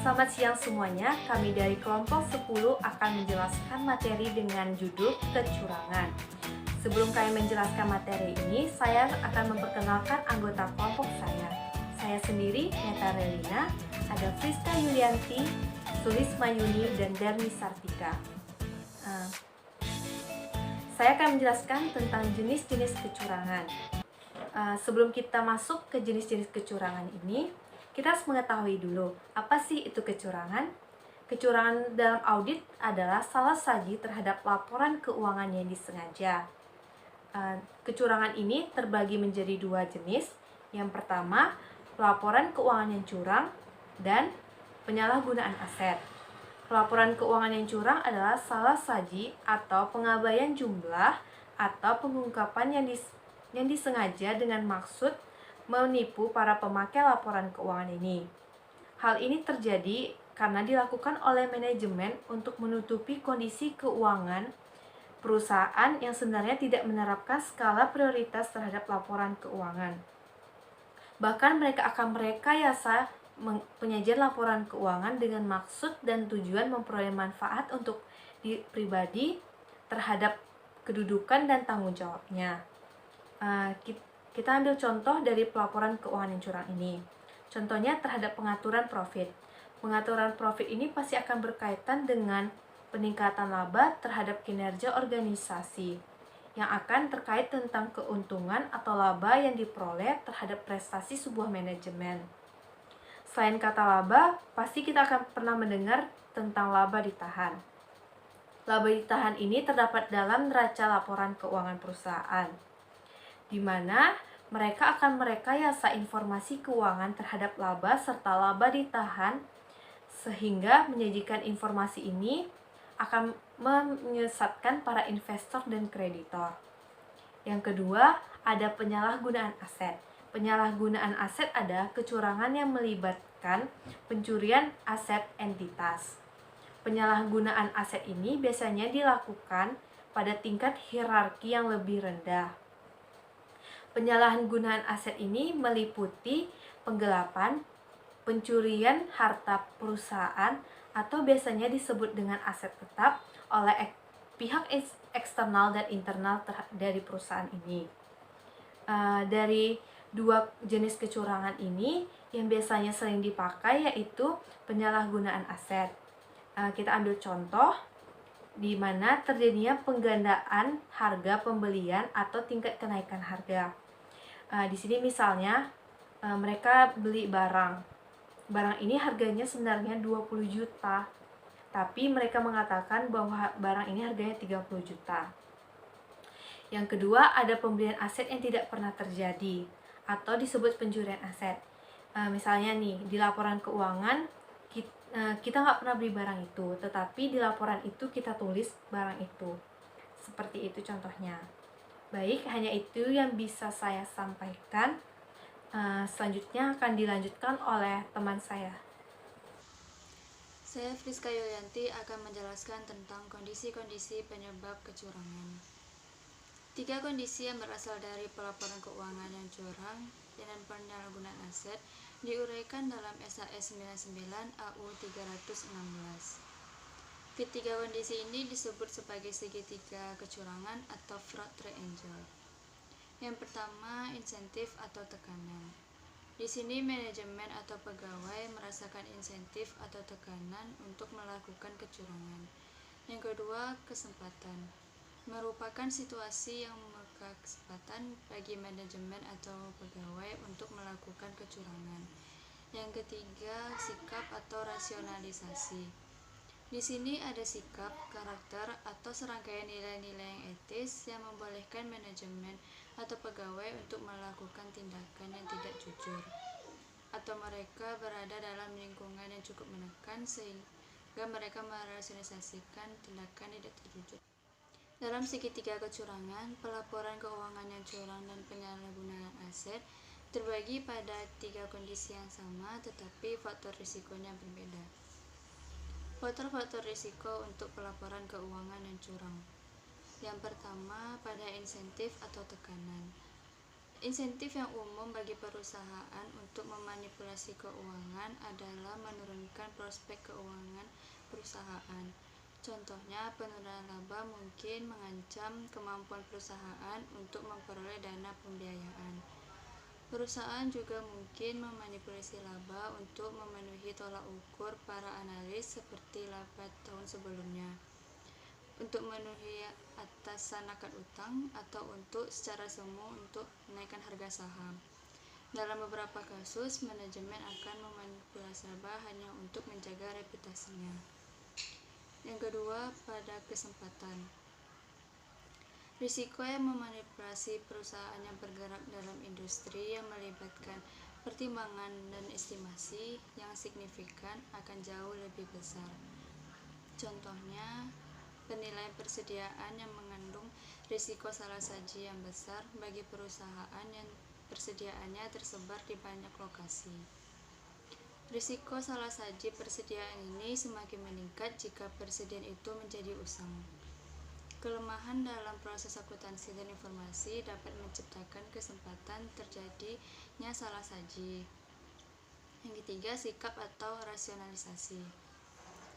Selamat siang semuanya, kami dari kelompok 10 akan menjelaskan materi dengan judul kecurangan. Sebelum kami menjelaskan materi ini, saya akan memperkenalkan anggota kelompok saya. Saya sendiri, Neta Relina, ada Friska Yulianti, Sulis Mayuni, dan Derni Sartika. Saya akan menjelaskan tentang jenis-jenis kecurangan. Sebelum kita masuk ke jenis-jenis kecurangan ini, kita harus mengetahui dulu, apa sih itu kecurangan? Kecurangan dalam audit adalah salah saji terhadap laporan keuangan yang disengaja. Kecurangan ini terbagi menjadi dua jenis. Yang pertama, pelaporan keuangan yang curang dan penyalahgunaan aset. Pelaporan keuangan yang curang adalah salah saji atau pengabaian jumlah atau pengungkapan yang disengaja dengan maksud menipu para pemakai laporan keuangan ini. Hal ini terjadi karena dilakukan oleh manajemen untuk menutupi kondisi keuangan perusahaan yang sebenarnya tidak menerapkan skala prioritas terhadap laporan keuangan. Bahkan mereka akan merekayasa penyajian laporan keuangan dengan maksud dan tujuan memperoleh manfaat untuk diri pribadi terhadap kedudukan dan tanggung jawabnya. Kita ambil contoh dari pelaporan keuangan yang curang ini. Contohnya terhadap pengaturan profit. Pengaturan profit ini pasti akan berkaitan dengan peningkatan laba terhadap kinerja organisasi yang akan terkait tentang keuntungan atau laba yang diperoleh terhadap prestasi sebuah manajemen. Selain kata laba, pasti kita akan pernah mendengar tentang laba ditahan. Laba ditahan ini terdapat dalam neraca laporan keuangan perusahaan, di mana mereka akan merekayasa informasi keuangan terhadap laba serta laba ditahan sehingga menyajikan informasi ini akan menyesatkan para investor dan kreditor. Yang kedua, ada penyalahgunaan aset. Penyalahgunaan aset adalah kecurangan yang melibatkan pencurian aset entitas. Penyalahgunaan aset ini biasanya dilakukan pada tingkat hierarki yang lebih rendah. Penyalahgunaan aset ini meliputi penggelapan, pencurian harta perusahaan, atau biasanya disebut dengan aset tetap oleh pihak eksternal dan internal dari perusahaan ini. Dari dua jenis kecurangan ini, yang biasanya sering dipakai yaitu penyalahgunaan aset. Kita ambil contoh di mana terjadinya penggandaan harga pembelian atau tingkat kenaikan harga. Di sini misalnya mereka beli barang ini harganya sebenarnya 20 juta, tapi mereka mengatakan bahwa barang ini harganya 30 juta. Yang kedua, ada pembelian aset yang tidak pernah terjadi atau disebut pencurian aset. Misalnya nih, di laporan keuangan kita nggak pernah beli barang itu, tetapi di laporan itu kita tulis barang itu. Seperti itu contohnya. Baik, hanya itu yang bisa saya sampaikan. Selanjutnya akan dilanjutkan oleh teman saya. Saya Friska Yulianti akan menjelaskan tentang kondisi-kondisi penyebab kecurangan. 3 kondisi yang berasal dari pelaporan keuangan yang curang dan penyalahgunaan aset diuraikan dalam SAS 99 AU 316. Ketiga kondisi ini disebut sebagai segitiga kecurangan atau fraud triangle. Yang pertama, insentif atau tekanan. Di sini manajemen atau pegawai merasakan insentif atau tekanan untuk melakukan kecurangan. Yang kedua, kesempatan. Merupakan situasi yang membuka kesempatan bagi manajemen atau pegawai untuk melakukan kecurangan. Yang ketiga, sikap atau rasionalisasi. Di sini ada sikap, karakter, atau serangkaian nilai-nilai yang etis yang membolehkan manajemen atau pegawai untuk melakukan tindakan yang tidak jujur, atau mereka berada dalam lingkungan yang cukup menekan sehingga mereka merasionalisasikan tindakan tidak terjujur. Dalam segitiga kecurangan, pelaporan keuangan yang curang dan penyalahgunaan aset terbagi pada 3 kondisi yang sama tetapi faktor risikonya berbeda. Faktor-faktor risiko untuk pelaporan keuangan yang curang. Yang pertama, pada insentif atau tekanan. Insentif yang umum bagi perusahaan untuk memanipulasi keuangan adalah menurunkan prospek keuangan perusahaan. Contohnya, penurunan laba mungkin mengancam kemampuan perusahaan untuk memperoleh dana pembiayaan. Perusahaan juga mungkin memanipulasi laba untuk memenuhi tolak ukur para analis seperti laba tahun sebelumnya, untuk memenuhi atasan akad utang, atau untuk secara semu untuk menaikkan harga saham. Dalam beberapa kasus, manajemen akan memanipulasi laba hanya untuk menjaga reputasinya. Yang kedua, pada kesempatan. Risiko yang memanipulasi perusahaan yang bergerak dalam industri yang melibatkan pertimbangan dan estimasi yang signifikan akan jauh lebih besar. Contohnya, penilaian persediaan yang mengandung risiko salah saji yang besar bagi perusahaan yang persediaannya tersebar di banyak lokasi. Risiko salah saji persediaan ini semakin meningkat jika persediaan itu menjadi usang. Kelemahan dalam proses akuntansi dan informasi dapat menciptakan kesempatan terjadinya salah saji. Yang ketiga, sikap atau rasionalisasi.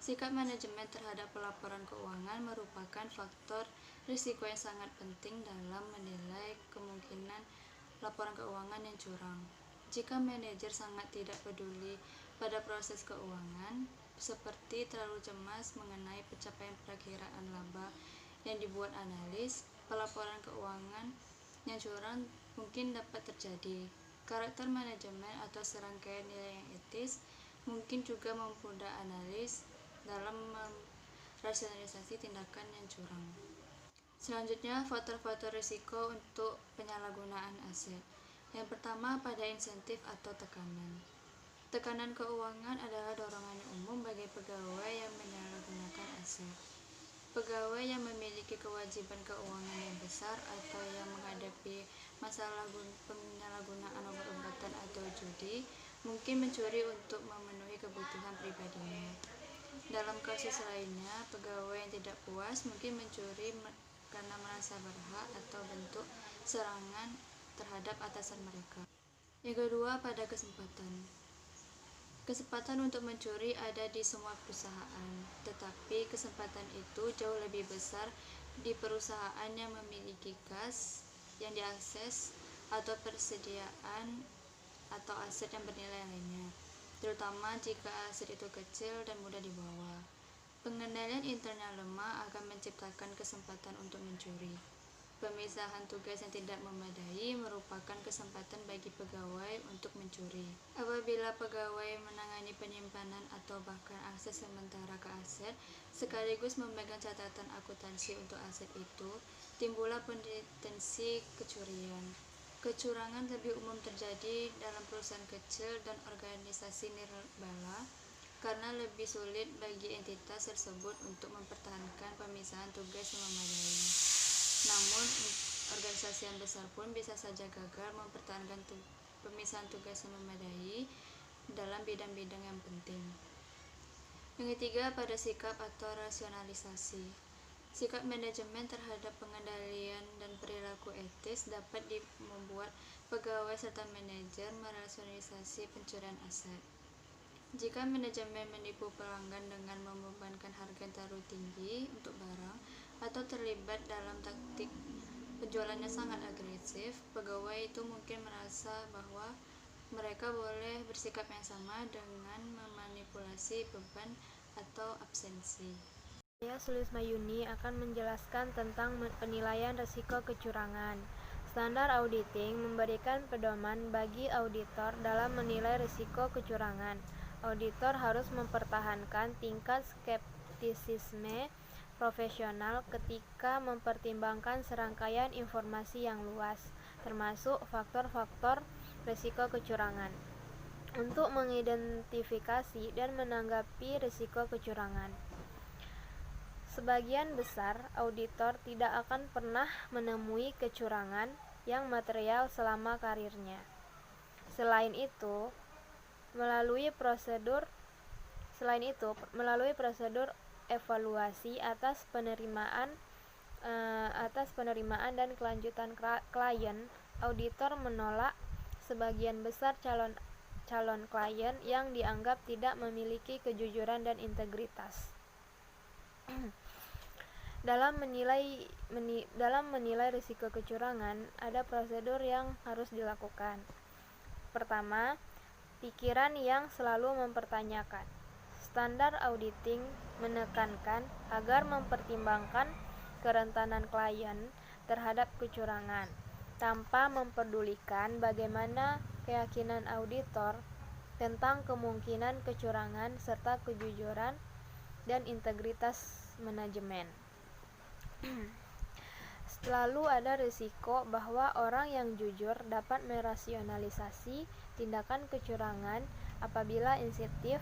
Sikap manajemen terhadap pelaporan keuangan merupakan faktor risiko yang sangat penting dalam menilai kemungkinan laporan keuangan yang curang. Jika manajer sangat tidak peduli pada proses keuangan, seperti terlalu cemas mengenai pencapaian perakiraan laba yang dibuat analis, pelaporan keuangan yang curang mungkin dapat terjadi. Karakter manajemen atau serangkaian nilai yang etis mungkin juga mempermudah analis dalam merasionalisasi tindakan yang curang. Selanjutnya, faktor-faktor risiko untuk penyalahgunaan aset. Yang pertama, pada insentif atau tekanan. Tekanan keuangan adalah dorongan yang umum bagi pegawai yang menyalahgunakan aset. Pegawai yang memiliki kewajiban keuangan yang besar atau yang menghadapi masalah penyalahgunaan obat-obatan atau judi mungkin mencuri untuk memenuhi kebutuhan pribadinya. Dalam kasus lainnya, pegawai yang tidak puas mungkin mencuri karena merasa berhak atau bentuk serangan terhadap atasan mereka. Yang kedua, pada kesempatan. Kesempatan untuk mencuri ada di semua perusahaan, tetapi kesempatan itu jauh lebih besar di perusahaan yang memiliki kas yang diakses atau persediaan atau aset yang bernilai lainnya, terutama jika aset itu kecil dan mudah dibawa. Pengendalian internal lemah akan menciptakan kesempatan untuk mencuri. Pemisahan tugas yang tidak memadai merupakan kesempatan bagi pegawai untuk mencuri. Apabila pegawai menangani penyimpanan atau bahkan akses sementara ke aset, sekaligus memegang catatan akuntansi untuk aset itu, timbullah potensi kecurian. Kecurangan lebih umum terjadi dalam perusahaan kecil dan organisasi nirbala, karena lebih sulit bagi entitas tersebut untuk mempertahankan pemisahan tugas yang memadai. Namun, organisasi yang besar pun bisa saja gagal mempertahankan pemisahan tugas yang memadai dalam bidang-bidang yang penting. Yang ketiga, pada sikap atau rasionalisasi. Sikap manajemen terhadap pengendalian dan perilaku etis dapat membuat pegawai serta manajer merasionalisasi pencurian aset. Jika manajemen menipu pelanggan dengan membebankan harga yang terlalu tinggi untuk barang, atau terlibat dalam taktik penjualannya sangat agresif, pegawai itu mungkin merasa bahwa mereka boleh bersikap yang sama dengan memanipulasi beban atau absensi. Saya Sulismayuni akan menjelaskan tentang penilaian risiko kecurangan. Standar auditing memberikan pedoman bagi auditor dalam menilai risiko kecurangan. Auditor harus mempertahankan tingkat skeptisisme profesional ketika mempertimbangkan serangkaian informasi yang luas, termasuk faktor-faktor risiko kecurangan, untuk mengidentifikasi dan menanggapi risiko kecurangan. Sebagian besar auditor tidak akan pernah menemui kecurangan yang material selama karirnya. Selain itu, melalui prosedur evaluasi atas penerimaan dan kelanjutan klien, auditor menolak sebagian besar calon klien yang dianggap tidak memiliki kejujuran dan integritas. Dalam menilai risiko kecurangan, ada prosedur yang harus dilakukan. Pertama, pikiran yang selalu mempertanyakan. Standar auditing menekankan agar mempertimbangkan kerentanan klien terhadap kecurangan, tanpa memperdulikan bagaimana keyakinan auditor tentang kemungkinan kecurangan serta kejujuran dan integritas manajemen. Selalu ada risiko bahwa orang yang jujur dapat merasionalisasi tindakan kecurangan apabila insentif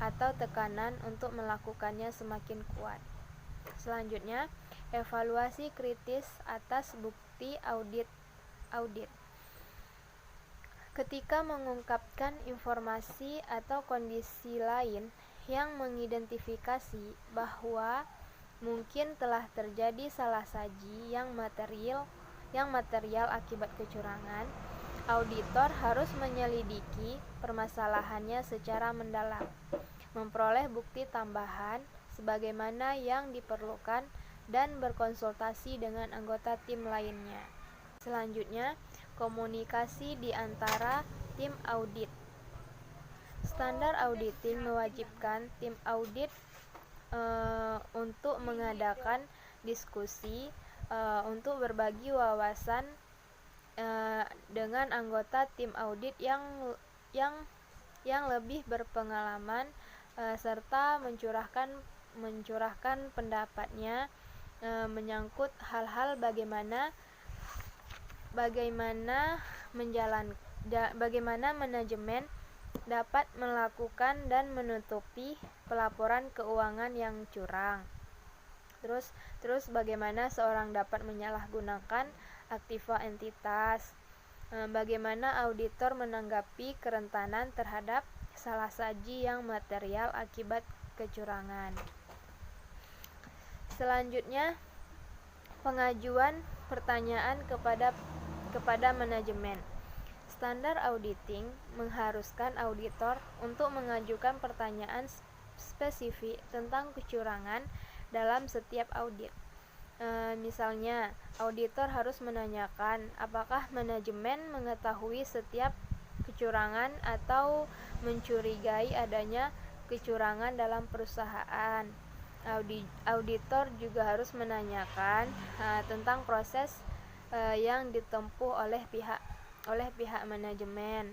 atau tekanan untuk melakukannya semakin kuat. Selanjutnya, evaluasi kritis atas bukti audit. Ketika mengungkapkan informasi atau kondisi lain yang mengidentifikasi bahwa mungkin telah terjadi salah saji yang material akibat kecurangan, auditor harus menyelidiki permasalahannya secara mendalam, memperoleh bukti tambahan sebagaimana yang diperlukan, dan berkonsultasi dengan anggota tim lainnya. Selanjutnya, komunikasi di antara tim audit. Standar auditing mewajibkan tim audit untuk mengadakan diskusi untuk berbagi wawasan dengan anggota tim audit yang lebih berpengalaman serta mencurahkan pendapatnya menyangkut hal-hal bagaimana manajemen dapat melakukan dan menutupi pelaporan keuangan yang curang. Terus bagaimana seorang dapat menyalahgunakan aktiva entitas. Bagaimana auditor menanggapi kerentanan terhadap salah saji yang material akibat kecurangan. Selanjutnya, pengajuan pertanyaan kepada manajemen. Standar auditing mengharuskan auditor untuk mengajukan pertanyaan spesifik tentang kecurangan dalam setiap audit. Misalnya, auditor harus menanyakan apakah manajemen mengetahui setiap kecurangan atau mencurigai adanya kecurangan dalam perusahaan. Auditor juga harus menanyakan tentang proses yang ditempuh oleh pihak manajemen.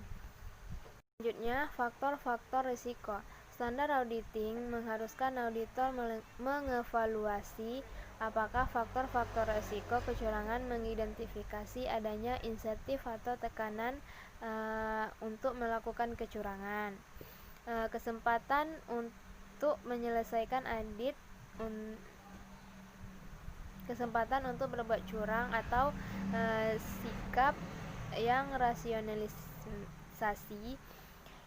Selanjutnya, faktor-faktor risiko. Standar auditing mengharuskan auditor mengevaluasi apakah faktor-faktor risiko kecurangan mengidentifikasi adanya insentif atau tekanan untuk melakukan kecurangan. Kesempatan untuk menyelesaikan audit, kesempatan untuk berbuat curang atau sikap yang rasionalisasi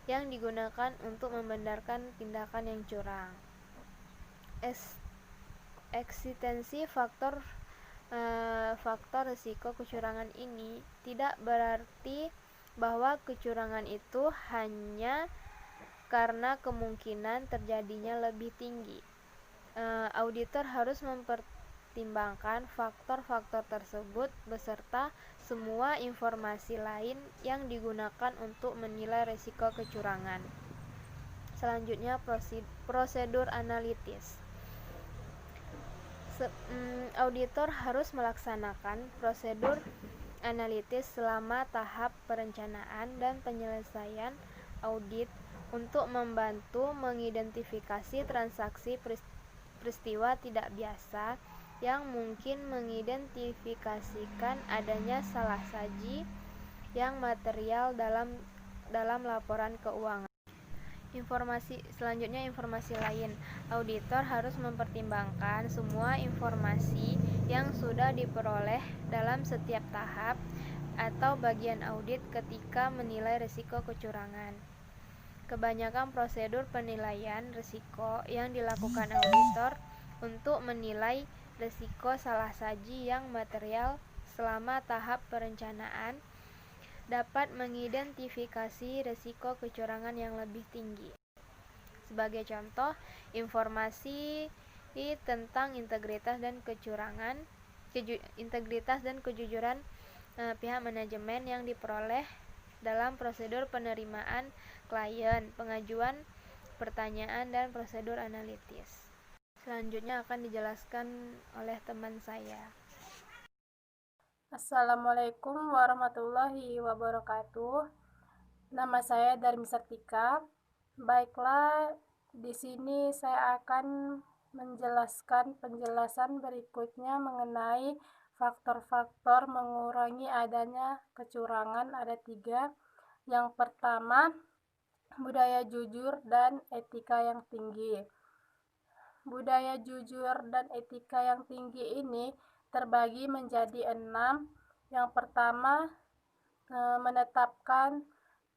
yang digunakan untuk membenarkan tindakan yang curang. Eksistensi faktor risiko kecurangan ini tidak berarti bahwa kecurangan itu hanya karena kemungkinan terjadinya lebih tinggi. Auditor harus mempertimbangkan faktor-faktor tersebut beserta semua informasi lain yang digunakan untuk menilai risiko kecurangan. Selanjutnya, prosedur analitis. Auditor harus melaksanakan prosedur analitis selama tahap perencanaan dan penyelesaian audit untuk membantu mengidentifikasi transaksi peristiwa tidak biasa yang mungkin mengidentifikasikan adanya salah saji yang material dalam laporan keuangan. Selanjutnya, informasi lain. Auditor harus mempertimbangkan semua informasi yang sudah diperoleh dalam setiap tahap atau bagian audit ketika menilai risiko kecurangan. Kebanyakan prosedur penilaian risiko yang dilakukan auditor untuk menilai risiko salah saji yang material selama tahap perencanaan dapat mengidentifikasi risiko kecurangan yang lebih tinggi. Sebagai contoh, informasi tentang integritas dan kejujuran pihak manajemen yang diperoleh dalam prosedur penerimaan klien, pengajuan pertanyaan, dan prosedur analitis. Selanjutnya akan dijelaskan oleh teman saya. Assalamualaikum warahmatullahi wabarakatuh. Nama saya Darmi Sartika. Baiklah, di sini saya akan menjelaskan penjelasan berikutnya mengenai faktor-faktor mengurangi adanya kecurangan. Ada 3. Yang pertama, budaya jujur dan etika yang tinggi. Budaya jujur dan etika yang tinggi ini terbagi menjadi 6. Yang pertama, menetapkan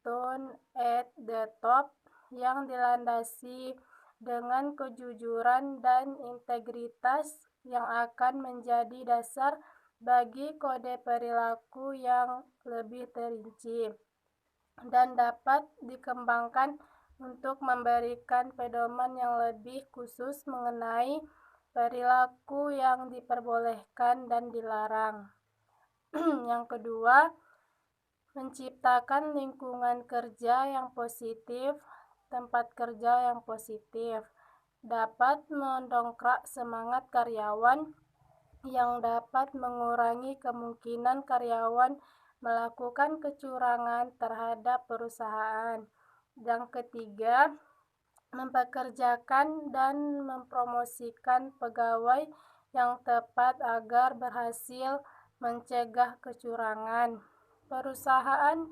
tone at the top yang dilandasi dengan kejujuran dan integritas yang akan menjadi dasar bagi kode perilaku yang lebih terinci dan dapat dikembangkan untuk memberikan pedoman yang lebih khusus mengenai perilaku yang diperbolehkan dan dilarang. Yang kedua, menciptakan lingkungan kerja yang positif. Tempat kerja yang positif dapat mendongkrak semangat karyawan yang dapat mengurangi kemungkinan karyawan melakukan kecurangan terhadap perusahaan. Yang ketiga, mempekerjakan dan mempromosikan pegawai yang tepat agar berhasil mencegah kecurangan. Perusahaan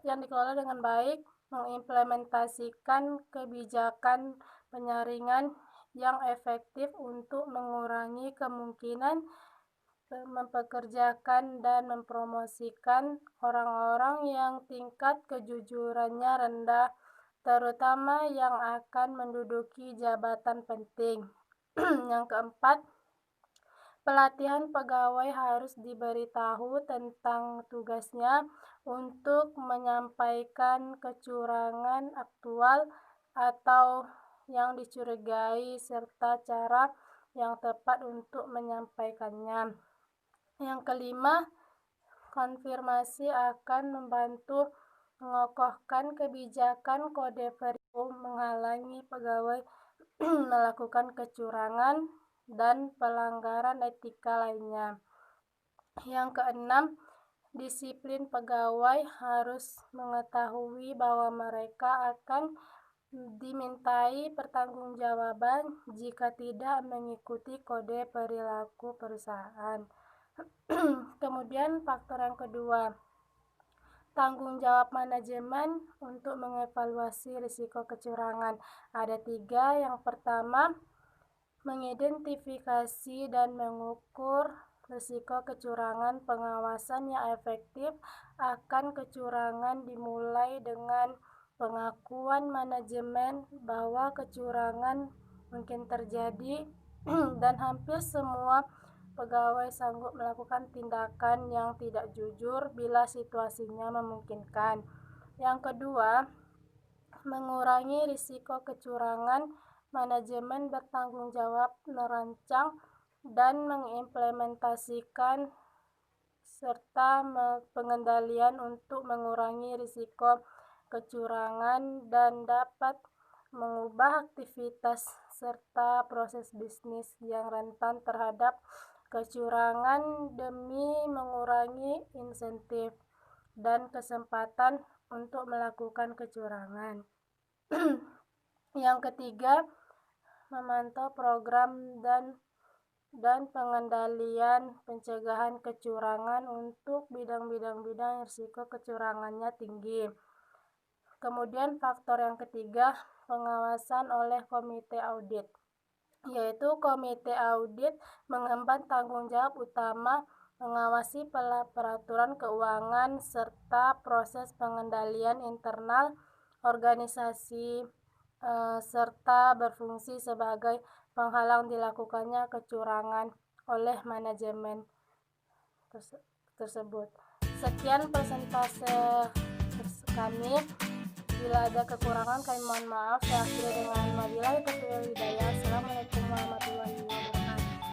yang dikelola dengan baik mengimplementasikan kebijakan penyaringan yang efektif untuk mengurangi kemungkinan mempekerjakan dan mempromosikan orang-orang yang tingkat kejujurannya rendah, terutama yang akan menduduki jabatan penting. Yang keempat, pelatihan pegawai harus diberitahu tentang tugasnya untuk menyampaikan kecurangan aktual atau yang dicurigai serta cara yang tepat untuk menyampaikannya. Yang kelima, konfirmasi akan membantu mengokohkan kebijakan kode perilaku menghalangi pegawai melakukan kecurangan dan pelanggaran etika lainnya. Yang keenam, disiplin pegawai harus mengetahui bahwa mereka akan dimintai pertanggungjawaban jika tidak mengikuti kode perilaku perusahaan. Kemudian faktor yang kedua, tanggung jawab manajemen untuk mengevaluasi risiko kecurangan. Ada 3. Yang pertama, mengidentifikasi dan mengukur risiko kecurangan. Pengawasan yang efektif akan kecurangan dimulai dengan pengakuan manajemen bahwa kecurangan mungkin terjadi dan hampir semua pegawai sanggup melakukan tindakan yang tidak jujur bila situasinya memungkinkan. Yang kedua, mengurangi risiko kecurangan. Manajemen bertanggung jawab merancang dan mengimplementasikan serta pengendalian untuk mengurangi risiko kecurangan dan dapat mengubah aktivitas serta proses bisnis yang rentan terhadap kecurangan demi mengurangi insentif dan kesempatan untuk melakukan kecurangan. Yang ketiga, memantau program dan pengendalian pencegahan kecurangan untuk bidang-bidang risiko kecurangannya tinggi. Kemudian faktor yang ketiga, pengawasan oleh komite audit, yaitu komite audit mengemban tanggung jawab utama mengawasi peraturan keuangan serta proses pengendalian internal organisasi serta berfungsi sebagai penghalang dilakukannya kecurangan oleh manajemen. tersebut. Sekian persentase kami. Bila ada kekurangan kami mohon maaf. Saya akhiri dengan wabillahi taufiq wal hidayah.